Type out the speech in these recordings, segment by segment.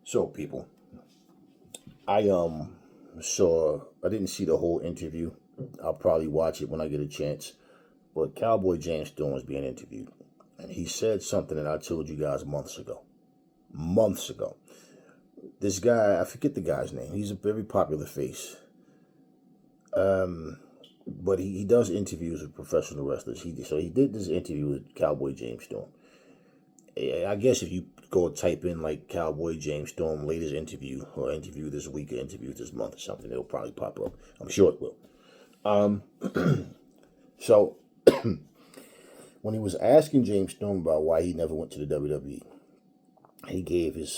So, people, I I didn't see the whole interview. I'll probably watch it when I get a chance. But Cowboy James Storm was being interviewed, and he said something that I told you guys months ago. Months ago, this guy, I forget the guy's name. He's a very popular face. But he does interviews with professional wrestlers. He did this interview with Cowboy James Storm. I guess if you go type in like Cowboy James Storm latest interview or interview this week or interview this month or something, it'll probably pop up. I'm sure it will. So when he was asking James Storm about why he never went to the WWE, he gave his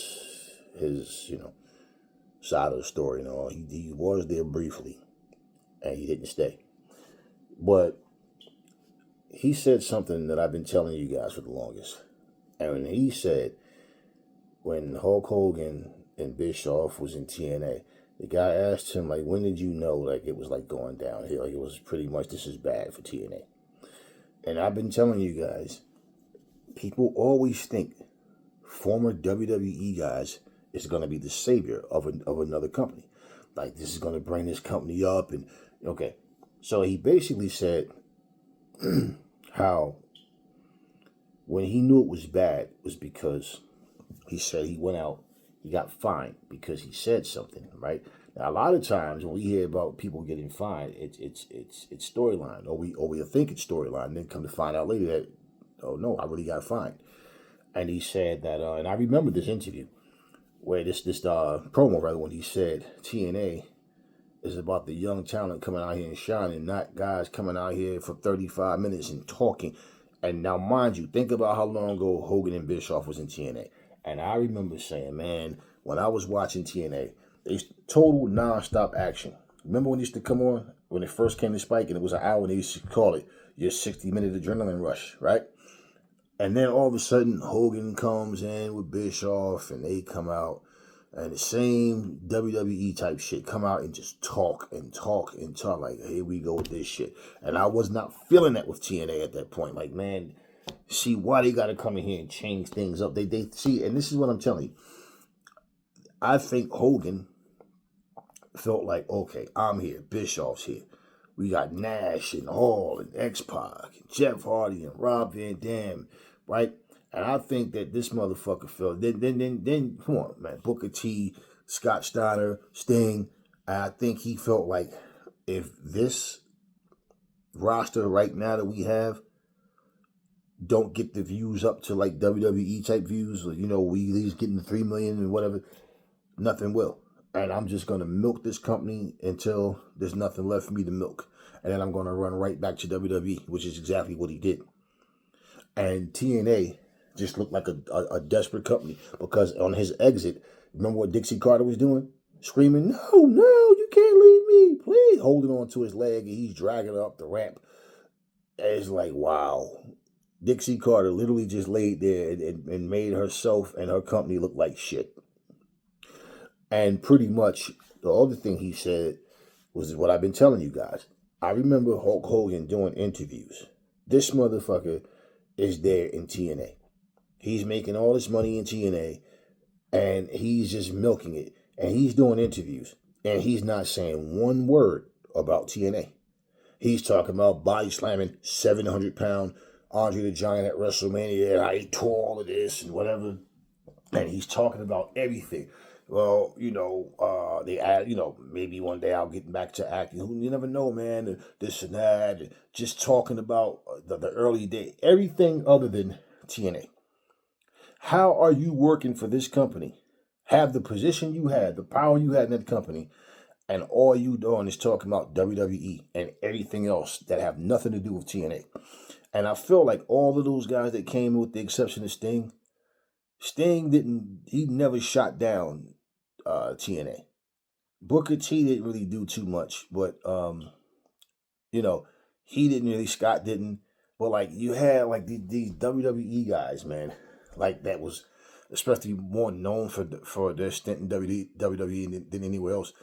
side of the story. He was there briefly and he didn't stay. But he said something that I've been telling you guys for the longest. And he said when Hulk Hogan and Bischoff was in TNA, the guy asked him, like, when did you know, like, it was, like, going downhill? Like, it was pretty much, this is bad for TNA. And I've been telling you guys, people always think former WWE guys is going to be the savior of another company. Like, this is going to bring this company up. And, okay. So he basically said how when he knew it was bad was because he said he went out, he got fined because he said something, right? Now, a lot of times when we hear about people getting fined, it's storyline, or we think it's storyline, and then come to find out later that, oh no, I really got fined. And he said that, and I remember this interview where this promo rather when he said TNA is about the young talent coming out here and shining, not guys coming out here for 35 minutes and talking. And now, mind you, think about how long ago Hogan and Bischoff was in TNA. And I remember saying, man, when I was watching TNA, it's total non-stop action. Remember when it used to come on, when it first came to Spike, and it was an hour, and they used to call it your 60-minute adrenaline rush, right? And then all of a sudden, Hogan comes in with Bischoff, and they come out, and the same WWE type shit come out and just talk and talk and talk. Like, here we go with this shit. And I was not feeling that with TNA at that point. Like, man, see why they got to come in here and change things up. They see, and this is what I'm telling you. I think Hogan felt like, okay, I'm here. Bischoff's here. We got Nash and Hall and X-Pac and Jeff Hardy and Rob Van Dam, right? And I think that this motherfucker felt, then come on, man, Booker T, Scott Steiner, Sting, I think he felt like if this roster right now that we have don't get the views up to like WWE type views, or, we at least getting the 3 million and whatever, nothing will. And I'm just going to milk this company until there's nothing left for me to milk. And then I'm going to run right back to WWE, which is exactly what he did. And TNA just looked like a desperate company because on his exit, remember what Dixie Carter was doing? Screaming, no, you can't leave me, please. Holding on to his leg, and he's dragging her up the ramp. And it's like, wow. Dixie Carter literally just laid there and made herself and her company look like shit. And pretty much the other thing he said was what I've been telling you guys. I remember Hulk Hogan doing interviews. This motherfucker is there in TNA. He's making all this money in TNA, and he's just milking it. And he's doing interviews, and he's not saying one word about TNA. He's talking about body slamming 700-pound Andre the Giant at WrestleMania, and I tore all of this and whatever. And he's talking about everything. Well, they add, maybe one day I'll get back to acting. You never know, man. This and that. And just talking about the early day. Everything other than TNA. How are you working for this company? Have the position you had, the power you had in that company, and all you doing is talking about WWE and everything else that have nothing to do with TNA. And I feel like all of those guys that came, with the exception of Sting he never shot down TNA. Booker T didn't really do too much, but he didn't really, Scott didn't. But like you had like these WWE guys, man, like that was especially more known for their stint in WWE than anywhere else.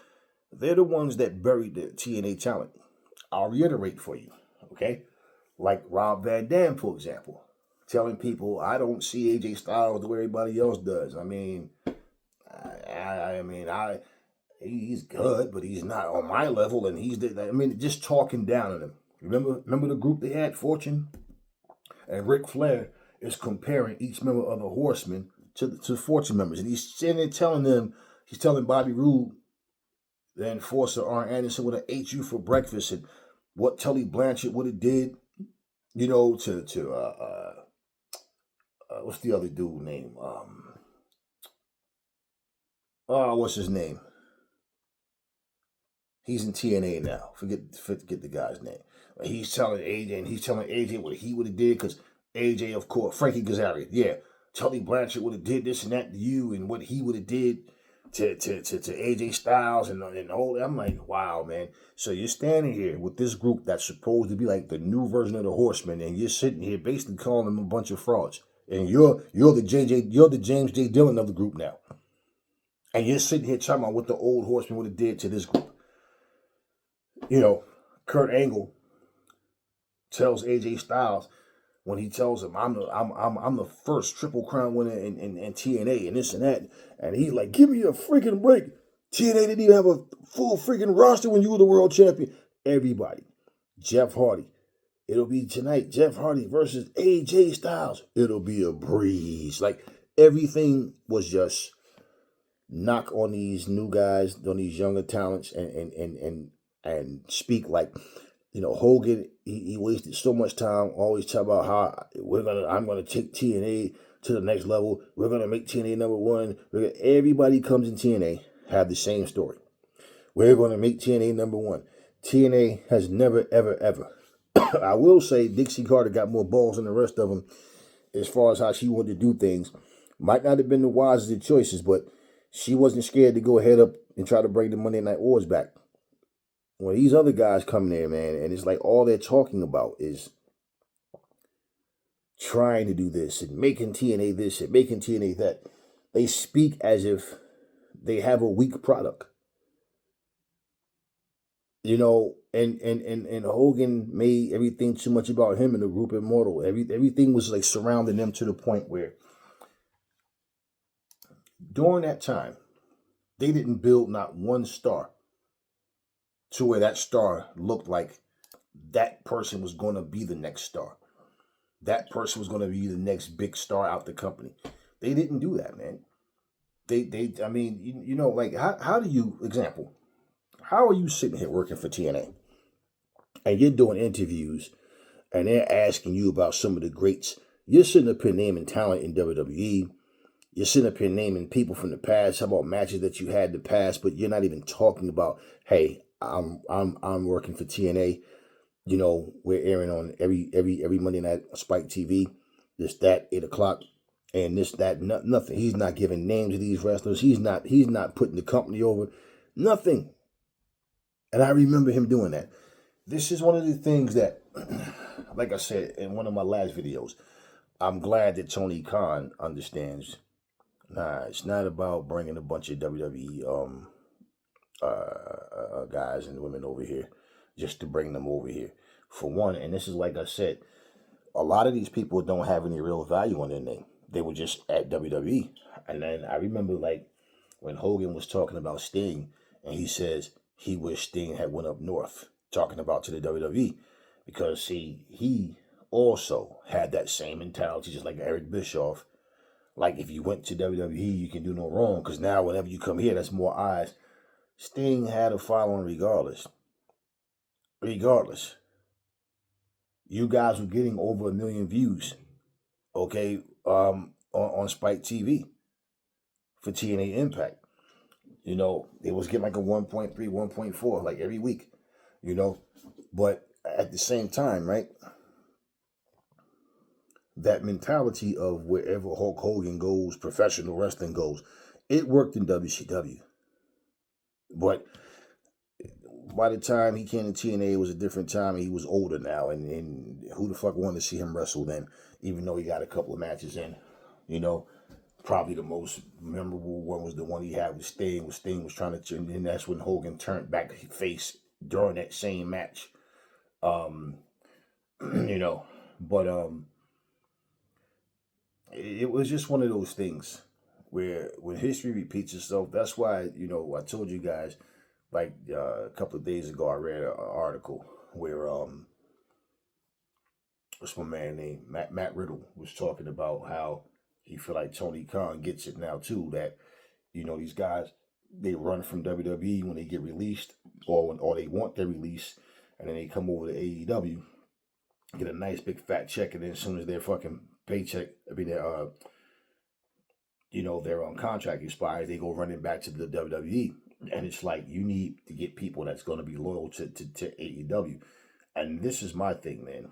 They're the ones that buried the TNA talent. I'll reiterate for you, okay? Like Rob Van Dam, for example, telling people I don't see AJ Styles the way everybody else does. I mean, he's good, but he's not on my level, and just talking down on him. Remember the group they had, Fortune, and Ric Flair is comparing each member of the Horsemen to Fortune members, and he's sitting there telling them, he's telling Bobby Roode, the enforcer, Arn Anderson would have ate you for breakfast, and what Tully Blanchard would have did, to what's the other dude name? What's his name? He's in TNA now. Forget the guy's name. He's telling AJ what he would have did, because AJ, of course, Frankie Kazarian, yeah, Tully Blanchard would have did this and that to you, and what he would have did to AJ Styles and all. I'm like, wow, man. So you're standing here with this group that's supposed to be like the new version of the Horsemen, and you're sitting here basically calling them a bunch of frauds. And you're the James J. Dillon of the group now. And you're sitting here talking about what the old Horsemen would have did to this group. Kurt Angle tells AJ Styles, when he tells him, I'm the first Triple Crown winner in TNA and this and that, and he's like, give me a freaking break. TNA didn't even have a full freaking roster when you were the world champion. Everybody. Jeff Hardy. It'll be tonight, Jeff Hardy versus AJ Styles. It'll be a breeze. Like, everything was just knock on these new guys, on these younger talents, and speak like, Hogan, he wasted so much time always talking about how I'm gonna take TNA to the next level. We're gonna make TNA number one. Everybody comes in TNA have the same story. We're gonna make TNA number one. TNA has never, ever, ever. I will say Dixie Carter got more balls than the rest of them as far as how she wanted to do things. Might not have been the wisest of choices, but she wasn't scared to go ahead up and try to bring the Monday Night Wars back. When these other guys come there, man, and it's like all they're talking about is trying to do this and making TNA this and making TNA that. They speak as if they have a weak product. And Hogan made everything too much about him and the group Immortal. Everything was like surrounding them to the point where during that time, they didn't build not one star to where that star looked like that person was going to be the next star. That person was going to be the next big star out the company. They didn't do that, man. How do you, example, how are you sitting here working for TNA and you're doing interviews and they're asking you about some of the greats? You're sitting up here naming talent in WWE. You're sitting up here naming people from the past, how about matches that you had in the past, but you're not even talking about, hey, I'm working for TNA. We're airing on every Monday night on Spike TV. This, that, 8 o'clock, and this, that, nothing. He's not giving names of these wrestlers. He's not putting the company over. Nothing. And I remember him doing that. This is one of the things that, like I said in one of my last videos, I'm glad that Tony Khan understands. Nah, it's not about bringing a bunch of WWE guys and women over here just to bring them over here. For one, and this is like I said, a lot of these people don't have any real value on their name. They were just at WWE. And then I remember like when Hogan was talking about Sting, and he says he wished Sting had went up north, talking about to the WWE, because see, he also had that same mentality, just like Eric Bischoff. Like, if you went to WWE, you can do no wrong, because now whenever you come here, that's more eyes. Sting had a following regardless. Regardless. You guys were getting over 1 million views, okay, on Spike TV for TNA Impact. It was getting like a 1.3, 1.4, like every week, But at the same time, right? That mentality of wherever Hulk Hogan goes, professional wrestling goes, it worked in WCW. But by the time he came to TNA, it was a different time. He was older now, and who the fuck wanted to see him wrestle then? Even though he got a couple of matches in, probably the most memorable one was the one he had with Sting. When Sting was trying to, and that's when Hogan turned back face during that same match. But it was just one of those things. where when history repeats itself, that's why, I told you guys, like a couple of days ago, I read an article where what's my man name? Matt Riddle was talking about how he feel like Tony Khan gets it now too, that these guys, they run from WWE when they get released, or they want their release, and then they come over to AEW, get a nice big fat check, and then as soon as their fucking paycheck, their contract expires, they go running back to the WWE. And it's like, you need to get people that's going to be loyal to AEW. And this is my thing, man.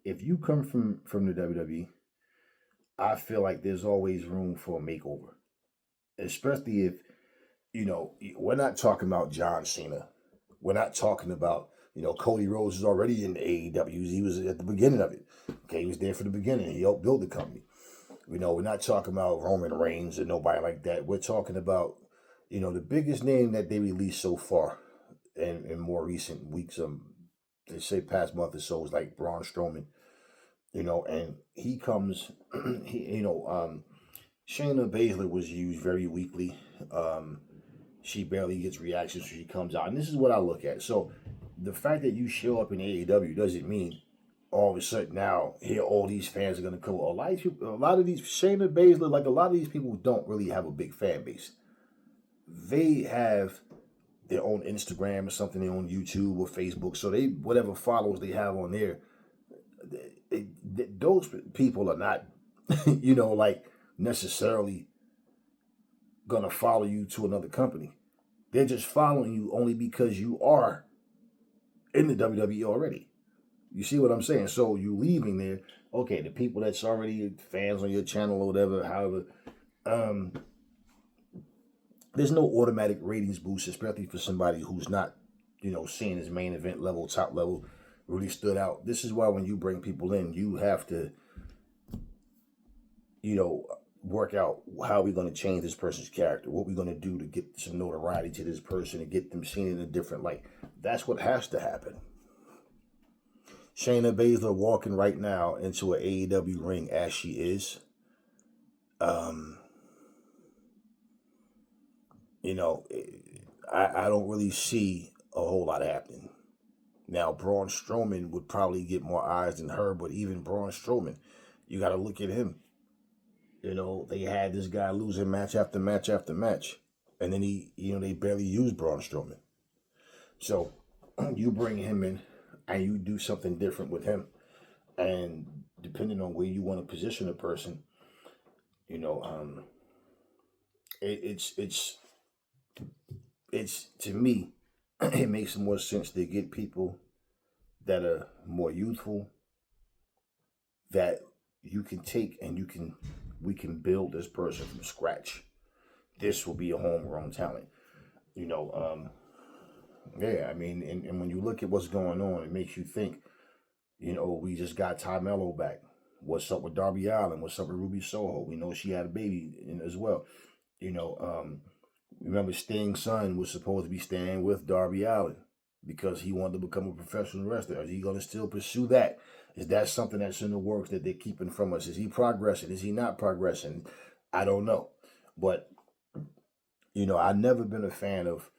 If you come from the WWE, I feel like there's always room for a makeover. Especially if, we're not talking about John Cena. We're not talking about, Cody Rhodes is already in the AEW. He was at the beginning of it. Okay, he was there for the beginning. He helped build the company. We're not talking about Roman Reigns or nobody like that. We're talking about, the biggest name that they released so far in more recent weeks, they say past month or so, is like Braun Strowman. And he comes, Shayna Baszler was used very weakly. She barely gets reactions when she comes out. And this is what I look at. So the fact that you show up in AEW doesn't mean all of a sudden now here all these fans are going to come. A lot of these, Shayna Baszler, like a lot of these people don't really have a big fan base. They have their own Instagram or something, their own YouTube or Facebook. So they, whatever followers they have on there, those people are not, like necessarily gonna follow you to another company. They're just following you only because you are in the WWE already. You see what I'm saying? So you leaving there, okay, the people that's already fans on your channel or whatever, however, there's no automatic ratings boost, especially for somebody who's not, seeing his main event level, top level, really stood out. This is why when you bring people in, you have to, work out how we're going to change this person's character, what we're going to do to get some notoriety to this person and get them seen in a different light. That's what has to happen. Shayna Baszler walking right now into an AEW ring as she is. I don't really see a whole lot happening. Now, Braun Strowman would probably get more eyes than her, but even Braun Strowman, you got to look at him. They had this guy losing match after match after match, and then they barely used Braun Strowman. So you bring him in and you do something different with him, and depending on where you want to position a person, it's to me, it makes more sense to get people that are more youthful, that you can take and we can build this person from scratch. This will be a homegrown talent. Yeah, I mean, and when you look at what's going on, it makes you think, we just got Ty Mello back. What's up with Darby Allin? What's up with Ruby Soho? We know she had a baby as well. Remember Sting's son was supposed to be staying with Darby Allin because he wanted to become a professional wrestler. Is he going to still pursue that? Is that something that's in the works that they're keeping from us? Is he progressing? Is he not progressing? I don't know. But, I've never been a fan of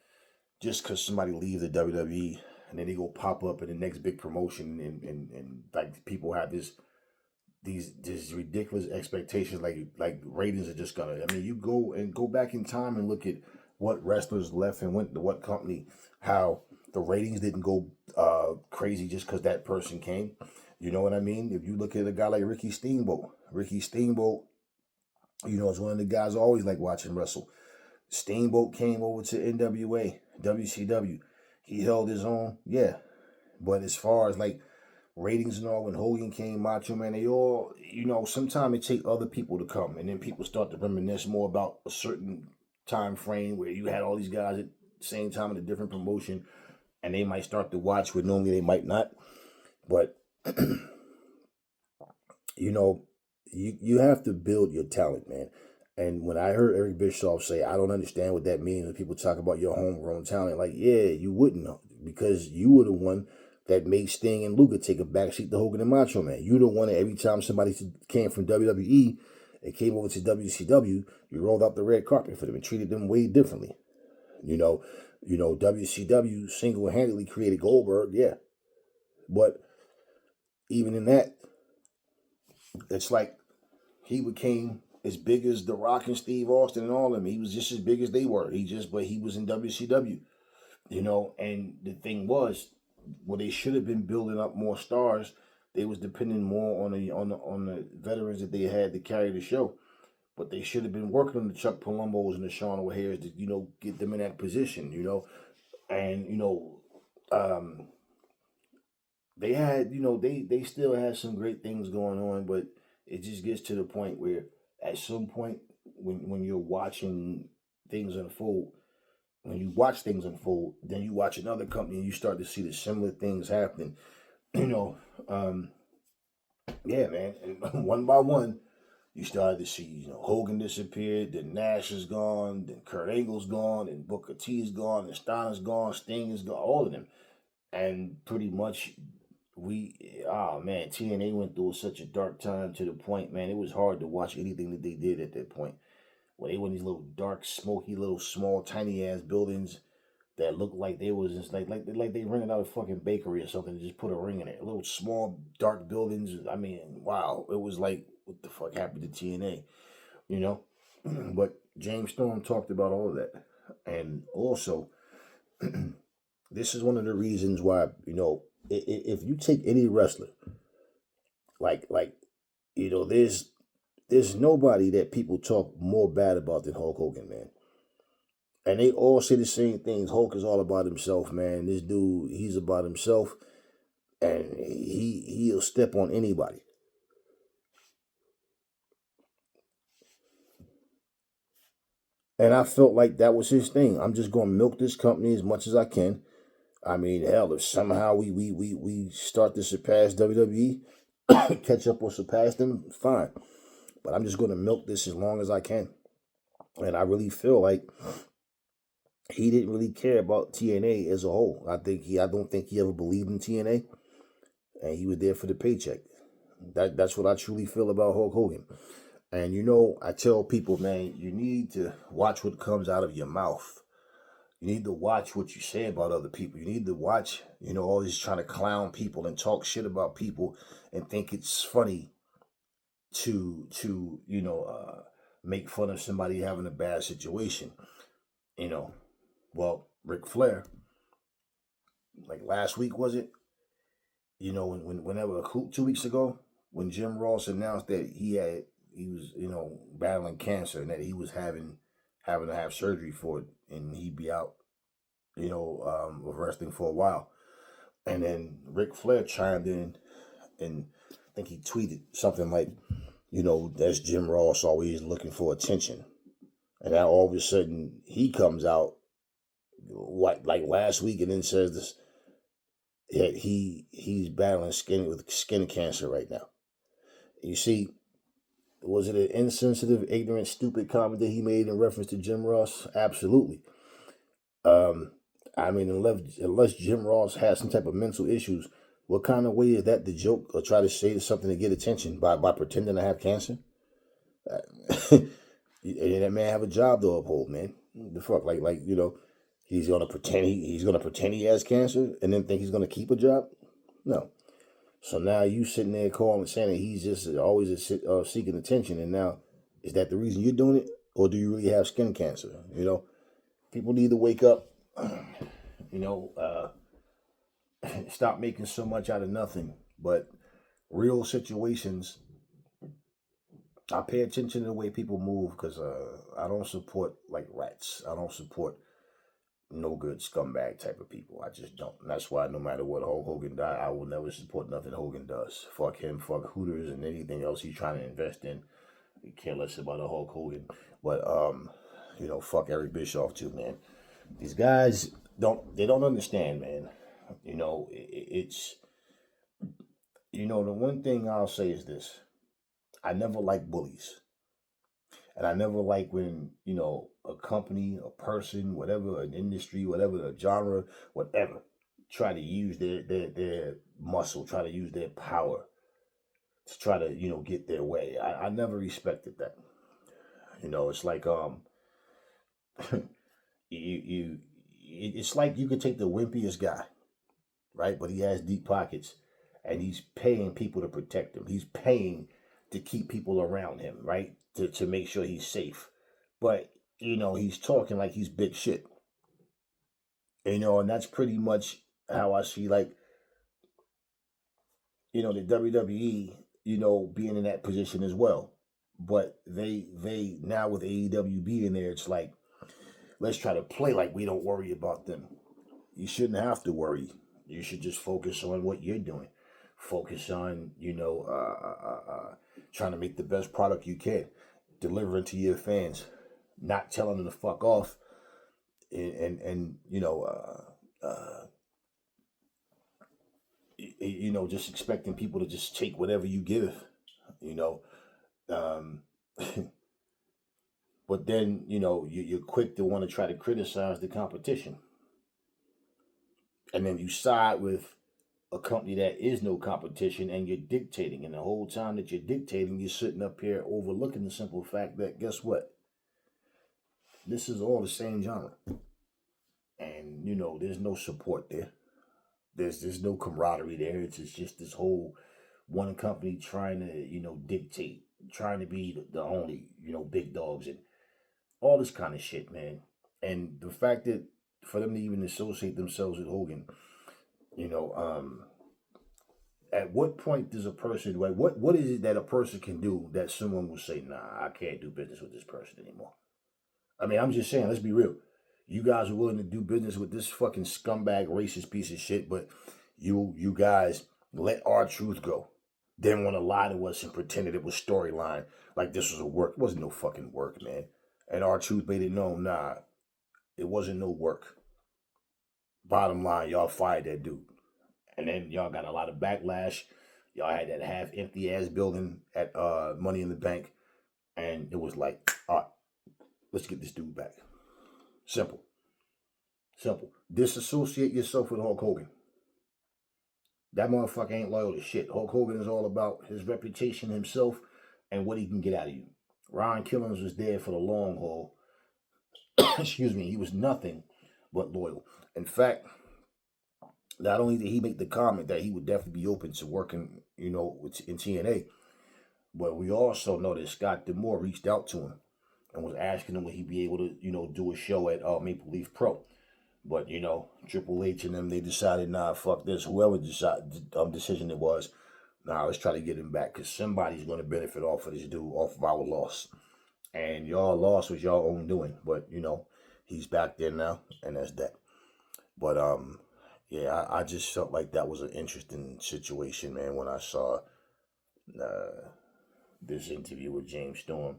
just because somebody leaves the WWE and then they go pop up in the next big promotion and like people have these ridiculous expectations, like ratings are just gonna. I mean, you go back in time and look at what wrestlers left and went to what company, how the ratings didn't go crazy just because that person came. You know what I mean? If you look at a guy like Ricky Steamboat, is one of the guys I always like watching wrestle. Steamboat came over to NWA, WCW. He held his own, yeah. But as far as like ratings and all, when Hogan came, Macho Man, they all, sometimes it take other people to come. And then people start to reminisce more about a certain time frame where you had all these guys at the same time in a different promotion. And they might start to watch where normally they might not. But, you have to build your talent, man. And when I heard Eric Bischoff say, I don't understand what that means when people talk about your homegrown talent, like, yeah, you wouldn't know because you were the one that made Sting and Luger take a backseat to Hogan and Macho Man. You the one that every time somebody came from WWE, It came over to WCW. You rolled out the red carpet for them and treated them way differently. WCW single-handedly created Goldberg, yeah. But even in that, it's like he became as big as The Rock and Steve Austin and all of them. He was just as big as they were. But he was in WCW, And the thing was, they should have been building up more stars. They was depending more on the veterans that they had to carry the show. But they should have been working on the Chuck Palombos and the Sean O'Hares to, get them in that position, And, they had, they still had some great things going on, but it just gets to the point where at some point when you're watching things unfold, when you watch things unfold, then you watch another company and you start to see the similar things happening, yeah, man. And one by one, you started to see, Hogan disappeared, then Nash is gone, then Kurt Angle's gone, and Booker T's gone, and Steiner's gone, Sting is gone, all of them. And pretty much TNA went through such a dark time to the point, man, it was hard to watch anything that they did at that point. When they were in these little dark, smoky, little small, tiny ass buildings that looked like they was just like they rented out a fucking bakery or something and just put a ring in it. Little small, dark buildings. I mean, wow. It was like, what the fuck happened to TNA? But James Storm talked about all of that. And also, this is one of the reasons why, if you take any wrestler, there's nobody that people talk more bad about than Hulk Hogan, man. And they all say the same things. Hulk is all about himself, man. This dude, he's about himself, and he'll step on anybody. And I felt like that was his thing. I'm just going to milk this company as much as I can. I mean, hell, if somehow we start to surpass WWE, catch up or surpass them, fine. But I'm just going to milk this as long as I can. And I really feel like he didn't really care about TNA as a whole. I don't think he ever believed in TNA, and he was there for the paycheck. That's what I truly feel about Hulk Hogan. And I tell people, man, you need to watch what comes out of your mouth. You need to watch what you say about other people. You need to watch, always trying to clown people and talk shit about people and think it's funny to make fun of somebody having a bad situation. Well, Ric Flair, like last week, was it? Whenever 2 weeks ago, when Jim Ross announced that he was battling cancer and that he was having to have surgery for it, and he'd be out, of wrestling for a while. And then Ric Flair chimed in, and I think he tweeted something like, that's Jim Ross always looking for attention. And now all of a sudden he comes out, like last week, and then says this, that he's battling skin cancer right now. You see, was it an insensitive, ignorant, stupid comment that he made in reference to Jim Ross? Absolutely. I mean, unless Jim Ross has some type of mental issues, what kind of way is that to joke or try to say something to get attention by pretending to have cancer? And that man have a job to uphold, man. The fuck, he's gonna pretend he has cancer and then think he's gonna keep a job? No. So now you sitting there calling and saying that he's just always seeking attention, and now is that the reason you're doing it, or do you really have skin cancer? People need to wake up. Stop making so much out of nothing. But real situations, I pay attention to the way people move because I don't support like rats. I don't support no good scumbag type of people. I just don't. And that's why no matter what Hulk Hogan does, I will never support nothing Hogan does. Fuck him, fuck Hooters and anything else he's trying to invest in. We care less about a Hulk Hogan. But fuck Eric Bischoff too, man. These guys don't understand, man. It's the one thing I'll say is this. I never like bullies. And I never like when, a company, a person, whatever, an industry, whatever, a genre, whatever, try to use their muscle, try to use their power to try to, get their way. I never respected that. It's like you it's like you could take the wimpiest guy, right? But he has deep pockets, and he's paying people to protect him. He's paying to keep people around him, right? To make sure he's safe. But, he's talking like he's big shit. And that's pretty much how I see, like, the WWE, being in that position as well. But they now with AEW being there, it's like, let's try to play like we don't worry about them. You shouldn't have to worry. You should just focus on what you're doing. Focus on, trying to make the best product you can, delivering to your fans, not telling them to fuck off, and just expecting people to just take whatever you give, you know. Um, but then, you're quick to want to try to criticize the competition. And then you side with a company that is no competition and you're dictating. And the whole time that you're dictating, you're sitting up here overlooking the simple fact that, guess what? This is all the same genre. And, there's no support there. There's no camaraderie there. It's just this whole one company trying to, dictate, trying to be the only, big dogs and all this kind of shit, man. And the fact that for them to even associate themselves with Hogan, at what point does a person, like, what is it that a person can do that someone will say, nah, I can't do business with this person anymore? I mean, I'm just saying, let's be real. You guys are willing to do business with this fucking scumbag racist piece of shit, but you guys let R-Truth go. Didn't want to lie to us and pretend that it was storyline, like this was a work. It wasn't no fucking work, man. And R-Truth made it known, nah, it wasn't no work. Bottom line, y'all fired that dude. And then y'all got a lot of backlash. Y'all had that half empty ass building at Money in the Bank. And it was like, all right, let's get this dude back. Simple. Disassociate yourself with Hulk Hogan. That motherfucker ain't loyal to shit. Hulk Hogan is all about his reputation, himself, and what he can get out of you. Ron Killings was there for the long haul. Excuse me, he was nothing but loyal. In fact, not only did he make the comment that he would definitely be open to working, in TNA, but we also know that Scott D'Amore reached out to him and was asking him would he be able to, do a show at Maple Leaf Pro. But, Triple H and them, they decided, nah, fuck this. Whoever decision it was, nah, let's try to get him back because somebody's going to benefit off of this dude, off of our loss. And y'all loss was y'all own doing. But, he's back there now, and that's that. But, yeah, I just felt like that was an interesting situation, man, when I saw this interview with James Storm.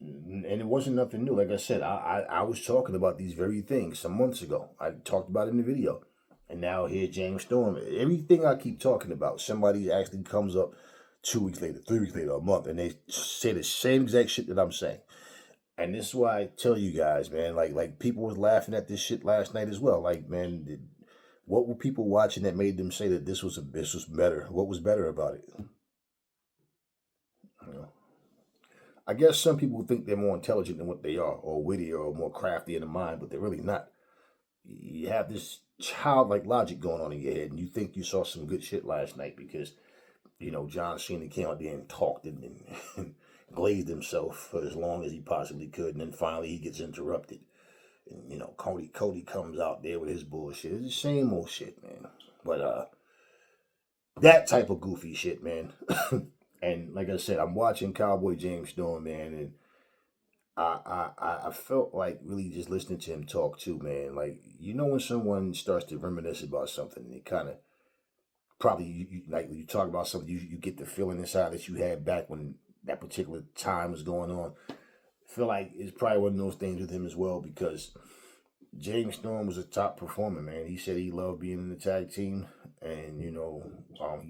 And it wasn't nothing new. Like I said, I was talking about these very things some months ago. I talked about it in the video. And now here James Storm. Everything I keep talking about, somebody actually comes up 2 weeks later, 3 weeks later, a month, and they say the same exact shit that I'm saying. And this is why I tell you guys, man, like people was laughing at this shit last night as well. Like, man, what were people watching that made them say that this was better? What was better about it? I guess some people think they're more intelligent than what they are, or wittier, or more crafty in the mind, but they're really not. You have this childlike logic going on in your head, and you think you saw some good shit last night because, John Cena came out there and talked and glazed himself for as long as he possibly could, and then finally he gets interrupted. And, Cody comes out there with his bullshit. It's the same old shit, man. But, that type of goofy shit, man. And like I said, I'm watching Cowboy James Storm, man, and I felt like really just listening to him talk too, man. Like, when someone starts to reminisce about something, it kind of probably, like when you talk about something, you get the feeling inside that you had back when that particular time was going on. I feel like it's probably one of those things with him as well because James Storm was a top performer, man. He said he loved being in the tag team, and, he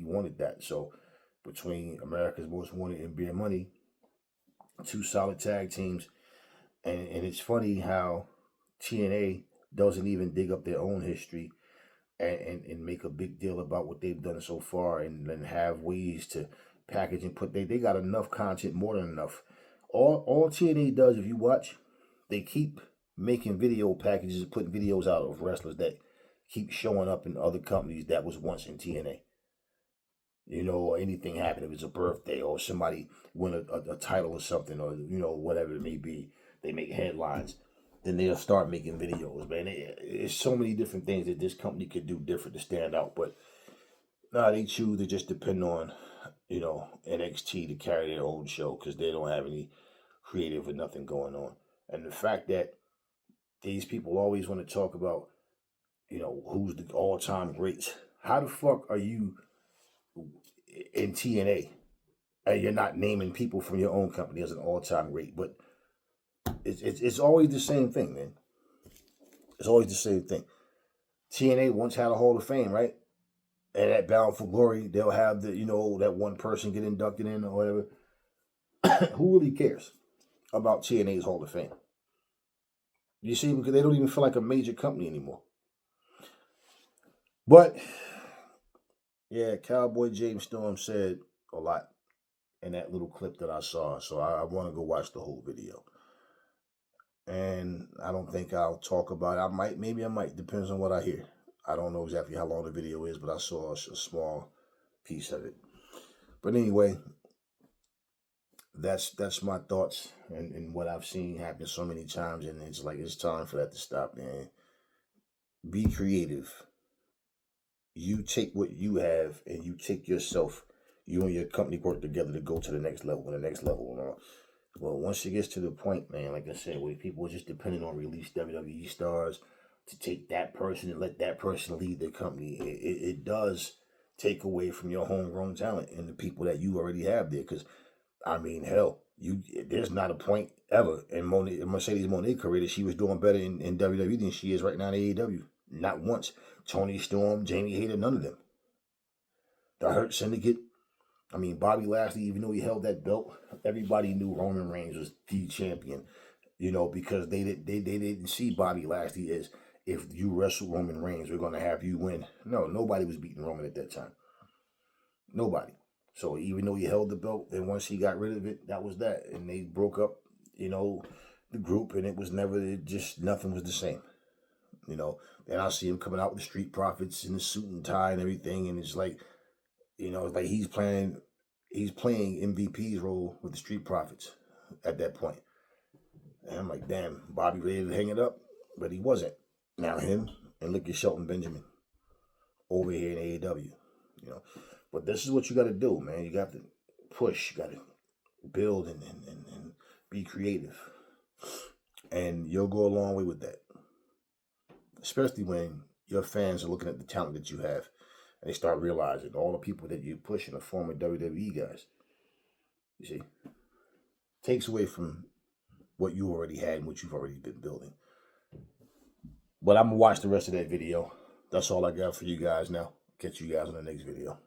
wanted that. So, between America's Most Wanted and Beer Money, 2 solid tag teams. And it's funny how TNA doesn't even dig up their own history and make a big deal about what they've done so far and have ways to package and put, they got enough content, more than enough. All TNA does, if you watch, they keep making video packages and putting videos out of wrestlers that keep showing up in other companies that was once in TNA. You know, or anything happen, if it's a birthday or somebody win a title or something, or, you know, whatever it may be, they make headlines. Then they'll start making videos, man. It's so many different things that this company could do different to stand out. But nah, they choose to just depend on, you know, NXT to carry their own show because they don't have any creative or nothing going on. And the fact that these people always want to talk about, you know, who's the all-time greats. How the fuck are you in TNA and you're not naming people from your own company as an all-time great? But it's always the same thing, man. It's always the same thing. TNA once had a Hall of Fame, right? And at Bound for Glory, they'll have the, you know, that one person get inducted in or whatever. Who really cares about TNA's Hall of Fame? You see, because they don't even feel like a major company anymore. But yeah, Cowboy James Storm said a lot in that little clip that I saw. So I want to go watch the whole video. And I don't think I'll talk about it. Maybe I might. Depends on what I hear. I don't know exactly how long the video is, but I saw a small piece of it. But anyway, that's my thoughts and what I've seen happen so many times. And it's like, it's time for that to stop, man. Be creative. You take what you have and you take yourself, you and your company work together to go to the next level and the next level. You know? Well, once it gets to the point, man, like I said, where people are just depending on released WWE stars to take that person and let that person lead their company, it does take away from your homegrown talent and the people that you already have there. Because, I mean, hell, there's not a point ever in Mercedes Moné's career that she was doing better in WWE than she is right now in AEW. Not once. Toni Storm, Jamie Hayter, none of them. The Hurt Syndicate. I mean, Bobby Lashley, even though he held that belt, everybody knew Roman Reigns was the champion, you know, because they didn't see Bobby Lashley as, if you wrestle Roman Reigns, we're going to have you win. No, nobody was beating Roman at that time. Nobody. So even though he held the belt, then once he got rid of it, that was that. And they broke up, you know, the group, and it was never, nothing was the same. You know, then I see him coming out with the Street Profits in the suit and tie and everything, and it's like, you know, it's like he's playing MVP's role with the Street Profits at that point. And I'm like, damn, Bobby ready to hang it up, but he wasn't. Now him and look at Shelton Benjamin over here in AEW, you know. But this is what you got to do, man. You got to push, you got to build and be creative, and you'll go a long way with that. Especially when your fans are looking at the talent that you have and they start realizing all the people that you're pushing are former WWE guys. You see, takes away from what you already had and what you've already been building. But I'm going to watch the rest of that video. That's all I got for you guys now. Catch you guys on the next video.